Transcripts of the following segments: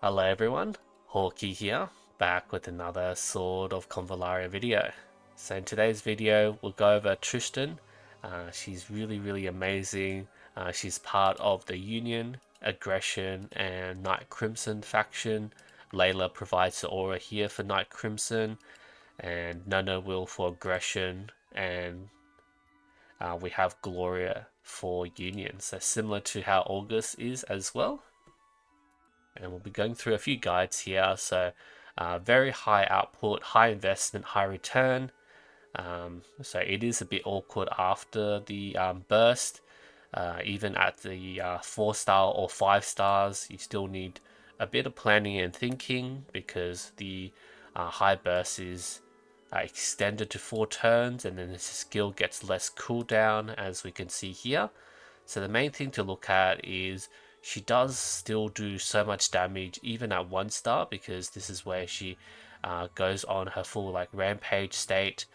Hello everyone, Hawkeye here, back with another Sword of Convallaria video. So in today's video, we'll go over Tristan. She's really amazing. She's part of the Union, Aggression, and Night Crimson faction. Layla provides the aura here for Night Crimson, and Nana will for Aggression, and we have Gloria for Union. So similar to how Auguste is as well. And we'll be going through a few guides here. So very high output, high investment, high return. So it is a bit awkward after the burst. Even at the 4-star or 5 stars, you still need a bit of planning and thinking because the high burst is extended to 4 turns, and then the skill gets less cooldown, as we can see here. So the main thing to look at is she does still do so much damage even at 1 star, because this is where she goes on her full rampage state.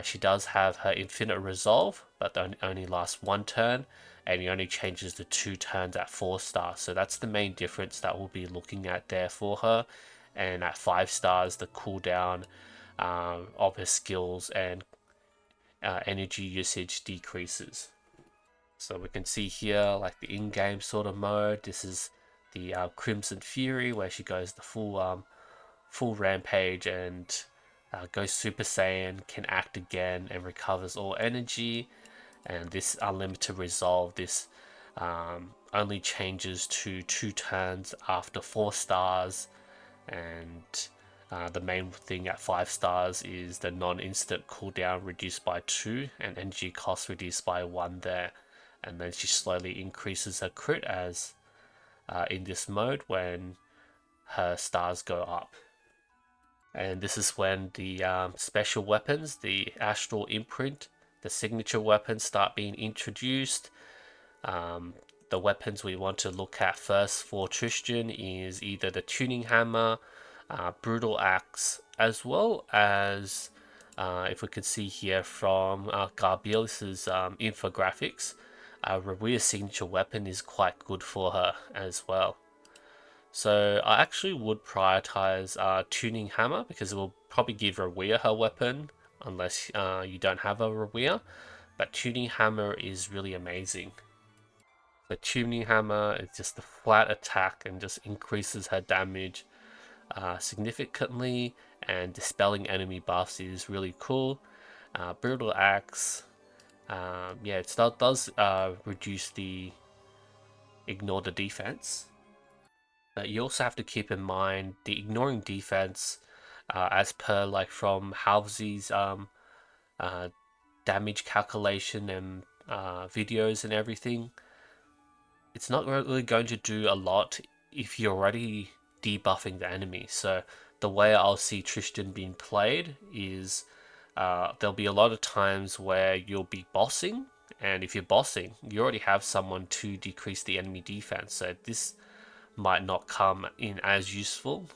She does have her infinite resolve, but that only lasts 1 turn, and he only changes to 2 turns at 4 stars. So that's the main difference that we'll be looking at there for her. And at 5 stars, the cooldown of her skills and energy usage decreases. So we can see here like the in-game sort of mode. This is the Crimson Fury, where she goes the full rampage and goes Super Saiyan, can act again and recovers all energy. And this unlimited resolve, this only changes to 2 turns after 4 stars. And the main thing at 5 stars is the non-instant cooldown reduced by 2 and energy cost reduced by 1 there. And then she slowly increases her crit as in this mode when her stars go up. And this is when the special weapons, the Astral Imprint, the signature weapons start being introduced. The weapons we want to look at first for Tristan is either the Tuning Hammer, Brutal Axe, as well as, if we could see here from Garbilis's infographics, Rawia's signature weapon is quite good for her as well. So I actually would prioritize Tuning Hammer, because it will probably give Rawia her weapon unless you don't have a Rawia. But Tuning Hammer is really amazing. The Tuning Hammer is just a flat attack and just increases her damage significantly, and dispelling enemy buffs is really cool. Brutal Axe, yeah, it does reduce the ignore the defense. But you also have to keep in mind the ignoring defense, as per from Halsey's damage calculation and videos and everything. It's not really going to do a lot if you're already debuffing the enemy. So the way I'll see Tristan being played is there'll be a lot of times where you'll be bossing, and if you're bossing, you already have someone to decrease the enemy defense. So this might not come in as useful.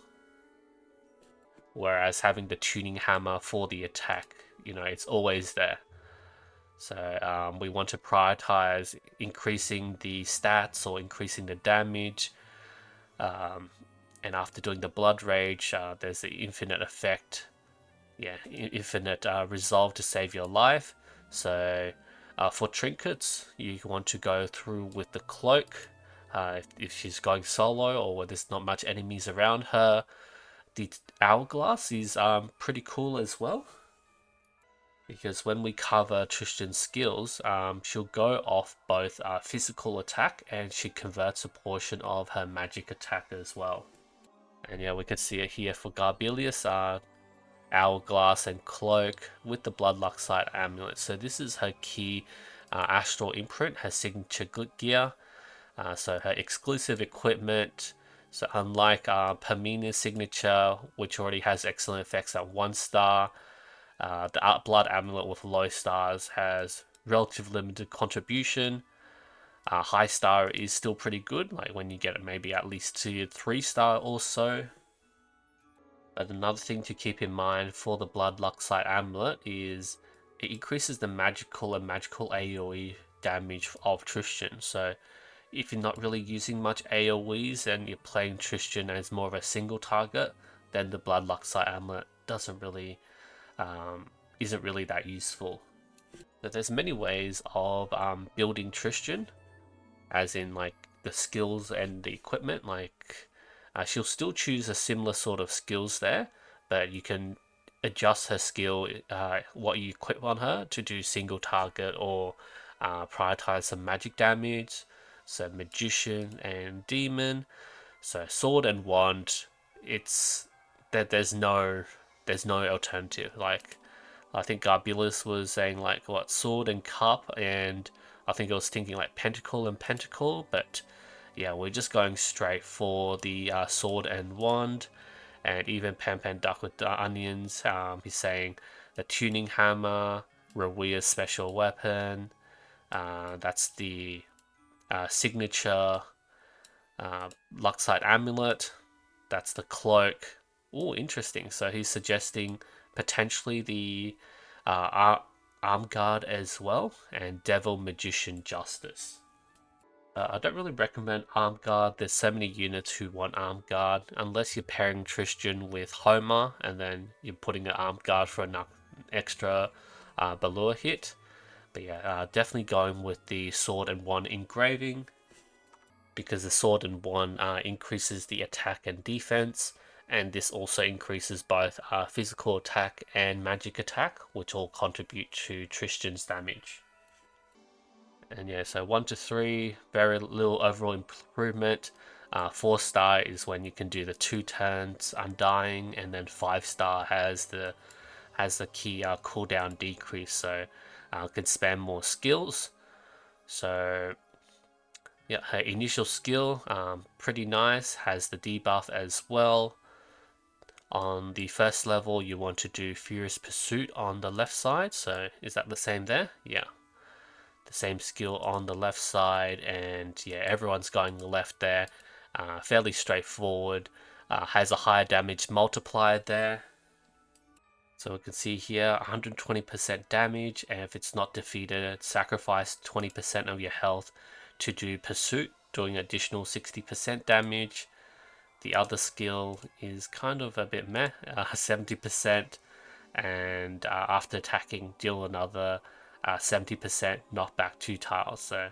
Whereas having the Tuning Hammer for the attack, it's always there. So we want to prioritize increasing the stats or increasing the damage. And after doing the Blood Rage, there's the infinite effect. Yeah, infinite resolve to save your life. So for trinkets, you want to go through with the Cloak. If she's going solo or where there's not much enemies around her. The Hourglass is pretty cool as well, because when we cover Tristan's skills, she'll go off both physical attack, and she converts a portion of her magic attack as well. And yeah, we can see it here for Garbilius, Hourglass and Cloak with the Blood Luxite amulet. So this is her key Astral Imprint, her signature gear. So her exclusive equipment. So unlike Pamina's signature, which already has excellent effects at 1 star, the Blood Amulet with low stars has relatively limited contribution. High star is still pretty good, like when you get it maybe at least to 3 star or so. But another thing to keep in mind for the Blood Luxite Amulet is it increases the magical and magical AoE damage of Tristan. So if you're not really using much AoEs and you're playing Tristan as more of a single target, then the Blood Luxite Amulet doesn't really isn't really that useful. But there's many ways of building Tristan, as in like the skills and the equipment. Like she'll still choose a similar sort of skills there, but you can adjust her skill, what you equip on her to do single target or prioritize some magic damage. So Magician and Demon. So Sword and Wand, it's that there's no alternative. Like I think Garbilus was saying like what Sword and Cup, and I think I was thinking like Pentacle and Pentacle, but yeah, we're just going straight for the Sword and Wand. And even Pan Pan Duck with the onions, he's saying the Tuning Hammer, Rawia's special weapon, that's the signature Luxite Amulet, that's the cloak. Oh, interesting. So he's suggesting potentially the Arm Guard as well, and Devil Magician Justice. I don't really recommend Arm Guard. There's so many units who want Arm Guard, unless you're pairing Tristan with Homer, and then you're putting an Arm Guard for an extra Balua hit. But yeah, definitely going with the Sword and Wand engraving, because the Sword and Wand increases the attack and defense, and this also increases both physical attack and magic attack, which all contribute to Tristan's damage. And yeah, so 1 to 3, very little overall improvement. 4-star is when you can do the 2 turns undying, and then 5-star has the key cooldown decrease, so can spam more skills. So yeah, her initial skill, pretty nice, has the debuff as well. On the first level, you want to do Furious Pursuit on the left side, so is that the same there? Yeah. The same skill on the left side, and yeah, everyone's going left there. Fairly straightforward. Has a higher damage multiplier there. So we can see here 120% damage, and if it's not defeated, sacrifice 20% of your health to do Pursuit, doing additional 60% damage. The other skill is kind of a bit meh, 70%, and after attacking, deal another 70% knockback 2 tiles. So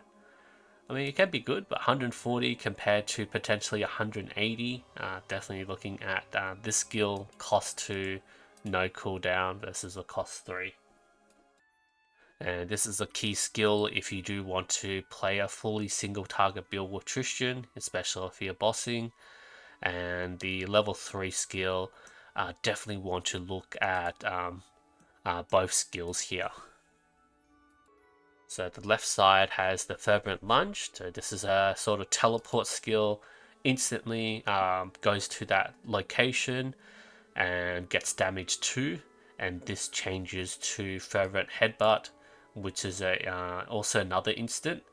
I mean, it can be good, but 140 compared to potentially 180, definitely looking at this skill cost 2, no cooldown versus a cost 3. And this is a key skill if you do want to play a fully single target build with Tristan, especially if you're bossing. And the level 3 skill, definitely want to look at both skills here. So the left side has the Fervent Lunge, so this is a sort of teleport skill, instantly goes to that location and gets damage 2, and this changes to Fervent Headbutt, which is also another instant,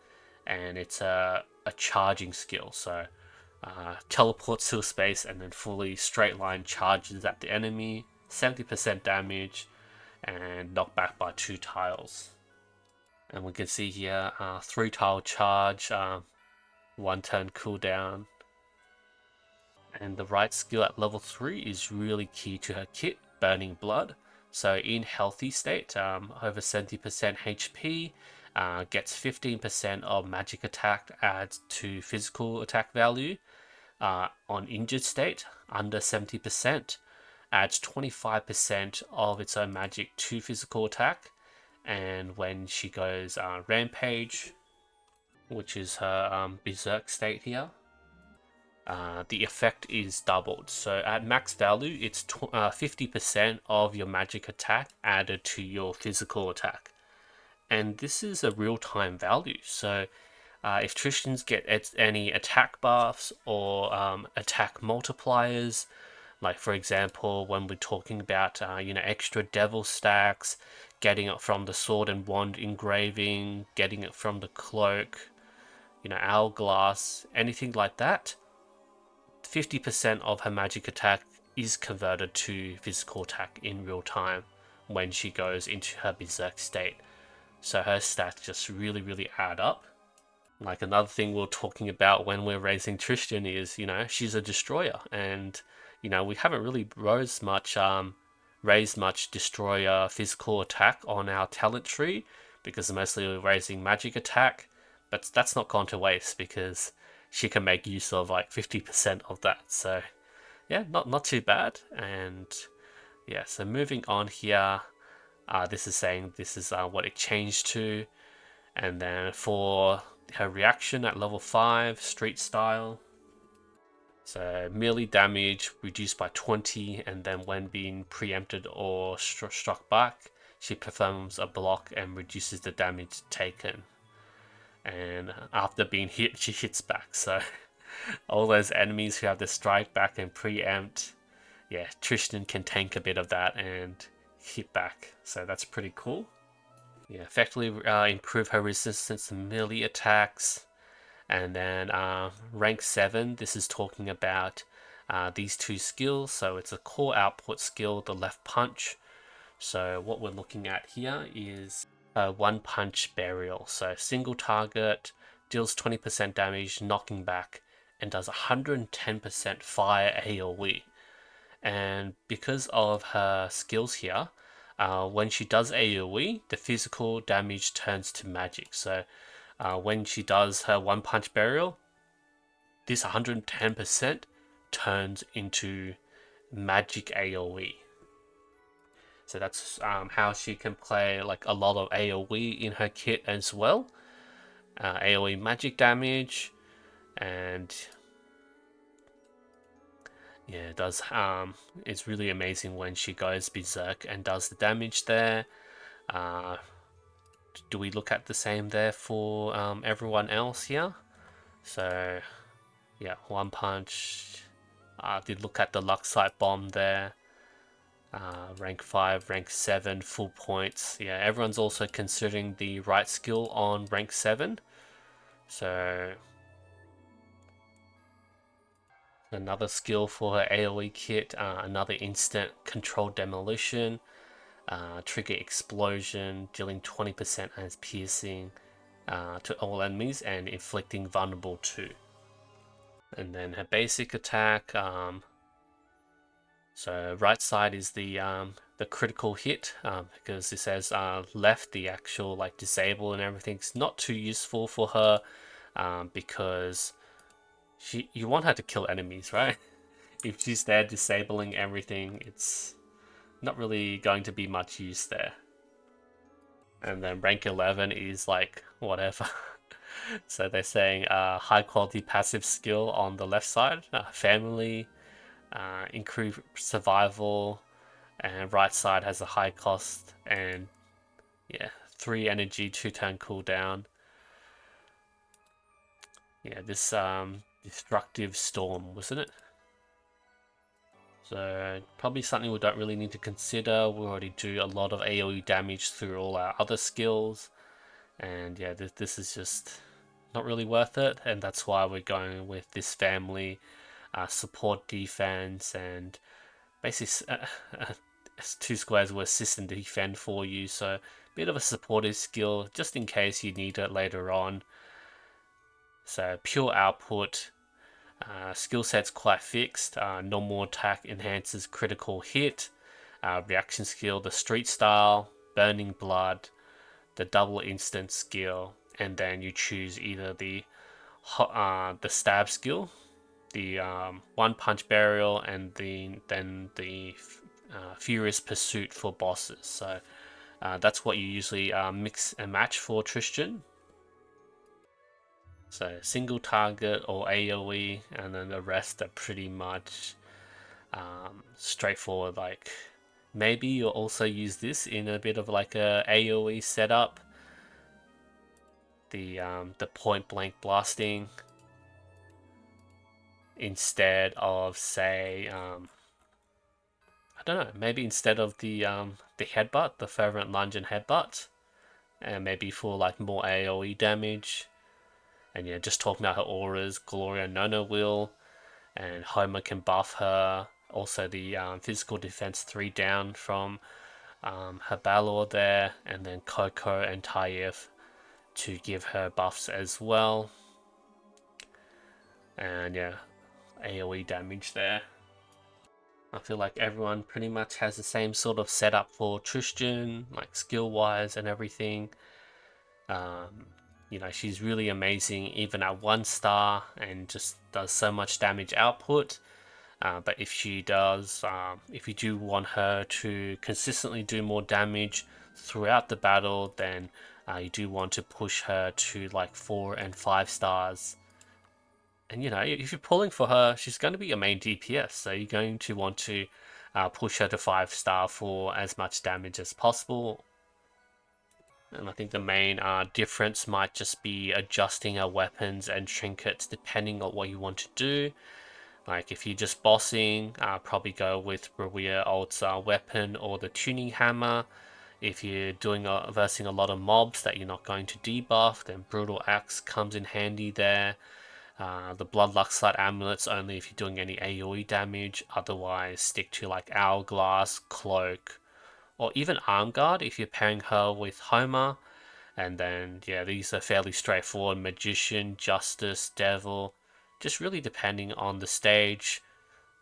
and it's a charging skill, so teleports to a space and then fully straight line charges at the enemy, 70% damage, and knocked back by 2 tiles. And we can see here 3 tile charge, 1 turn cooldown. And the right skill at level 3 is really key to her kit, Burning Blood. So in healthy state, over 70% HP, gets 15% of magic attack adds to physical attack value. On injured state, under 70%, adds 25% of its own magic to physical attack. And when she goes Rampage, which is her Berserk state here, the effect is doubled. So at max value, it's 50% of your magic attack added to your physical attack. And this is a real-time value. So if Tristans get any attack buffs or attack multipliers, like for example, when we're talking about extra devil stacks, getting it from the Sword and Wand engraving, getting it from the cloak, hourglass, anything like that, 50% of her magic attack is converted to physical attack in real time when she goes into her Berserk state. So her stats just really, really add up. Like another thing we're talking about when we're raising Tristan is, you know, she's a destroyer, and you know we haven't really raised much destroyer physical attack on our talent tree because mostly we're raising magic attack, but that's not gone to waste because she can make use of like 50% of that. So yeah, not too bad. And yeah, so moving on here, this is saying this is what it changed to. And then for her reaction at level 5, street style. So melee damage reduced by 20, and then when being preempted or struck back, she performs a block and reduces the damage taken. And after being hit, she hits back. So all those enemies who have the strike back and preempt, yeah, Tristan can tank a bit of that and hit back. So that's pretty cool. Yeah, effectively improve her resistance to melee attacks. And then rank 7, this is talking about these two skills. So it's a core output skill, the left punch. So what we're looking at here is one punch burial. So single target, deals 20% damage, knocking back, and does 110% fire AoE. And because of her skills here, when she does AoE, the physical damage turns to magic. So when she does her one punch burial, this 110% turns into magic AoE. So that's how she can play like a lot of AoE in her kit as well. AoE magic damage, and yeah, it does. It's really amazing when she goes berserk and does the damage there. Uh, do we look at the same there for everyone else here? So yeah, one punch. Did look at the Luxite bomb there. Rank 5, rank 7, full points. Yeah, everyone's also considering the right skill on rank 7. So another skill for her AoE kit, another instant controlled demolition, trigger explosion, dealing 20% as piercing to all enemies and inflicting vulnerable too. And then her basic attack, so right side is the critical hit because it says left, the actual like disable and everything's not too useful for her because you want her to kill enemies, right? If she's there disabling everything, it's not really going to be much use there. And then rank 11 is like whatever. So they're saying high quality passive skill on the left side, family, increase survival, and right side has a high cost and yeah, 3 energy, 2 turn cooldown. Yeah, this destructive storm, wasn't it? So probably something we don't really need to consider. We already do a lot of AoE damage through all our other skills, and yeah, this is just not really worth it, and that's why we're going with this family, support defense, and basically 2 squares will assist and defend for you, so a bit of a supportive skill just in case you need it later on. So pure output, skill set's quite fixed. Normal attack enhances critical hit, reaction skill, the street style, burning blood, the double instant skill, and then you choose either the stab skill, the one punch burial, and then the furious pursuit for bosses. So that's what you usually mix and match for Tristan. So single target or AoE, and then the rest are pretty much straightforward. Like maybe you'll also use this in a bit of like a AoE setup. The point blank blasting instead of say I don't know, maybe instead of the headbutt, the fervent lunge and headbutt, and maybe for like more AoE damage. And yeah, just talking about her auras, Gloria Nono will, and Homer can buff her. Also the physical defense 3 down from her Balor there, and then Coco and Taif to give her buffs as well. And yeah, AoE damage there. I feel like everyone pretty much has the same sort of setup for Tristan, like skill-wise and everything. You know, she's really amazing even at 1 star and just does so much damage output. But if she does, if you do want her to consistently do more damage throughout the battle, then you do want to push her to like 4 and 5 stars. And you know, if you're pulling for her, she's going to be your main DPS, so you're going to want to push her to 5 star for as much damage as possible. And I think the main difference might just be adjusting our weapons and trinkets depending on what you want to do. Like if you're just bossing, probably go with Rowea Ult's weapon or the tuning hammer. If you're doing versing a lot of mobs that you're not going to debuff, then Brutal Axe comes in handy there. The Blood Luxite amulets only if you're doing any AoE damage. Otherwise, stick to like Hourglass, Cloak, or even Arm Guard if you're pairing her with Homer. And then yeah, these are fairly straightforward: Magician, Justice, Devil. Just really depending on the stage.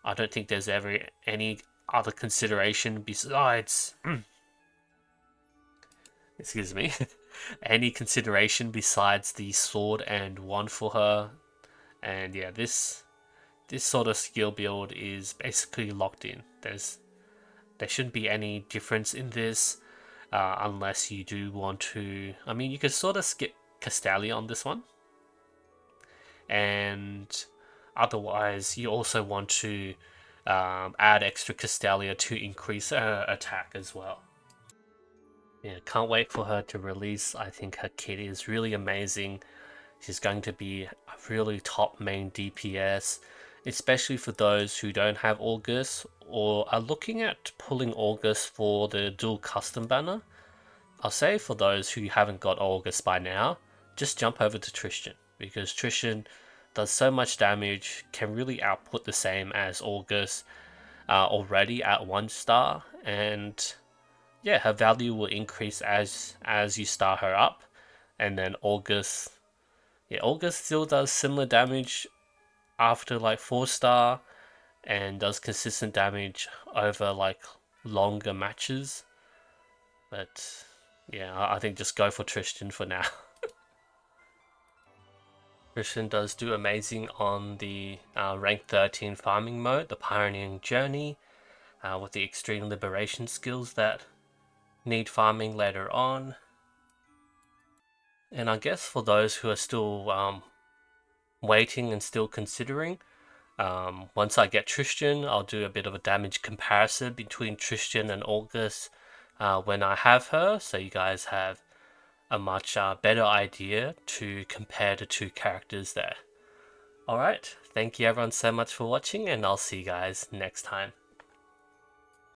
I don't think there's ever any other consideration besides excuse me, any consideration besides the sword and wand for her. And yeah, this sort of skill build is basically locked in. There shouldn't be any difference in this unless you do want to. I mean, you could sort of skip Castalia on this one, and otherwise you also want to add extra Castalia to increase her attack as well. Yeah, can't wait for her to release. I think her kit is really amazing. She's going to be a really top main DPS, especially for those who don't have Auguste or are looking at pulling Auguste for the dual custom banner. I'll say for those who haven't got Auguste by now, just jump over to Tristan, because Tristan does so much damage, can really output the same as Auguste already at 1 star, and yeah, her value will increase as you star her up. And then Auguste, yeah, Auguste still does similar damage after like 4 star and does consistent damage over like longer matches. But yeah, I think just go for Tristan for now. Tristan does do amazing on the rank 13 farming mode, the Pioneering Journey, with the extreme liberation skills that need farming later on. And I guess for those who are still waiting and still considering, once I get Tristan, I'll do a bit of a damage comparison between Tristan and Auguste when I have her, so you guys have a much better idea to compare the two characters there. Alright, thank you everyone so much for watching, and I'll see you guys next time.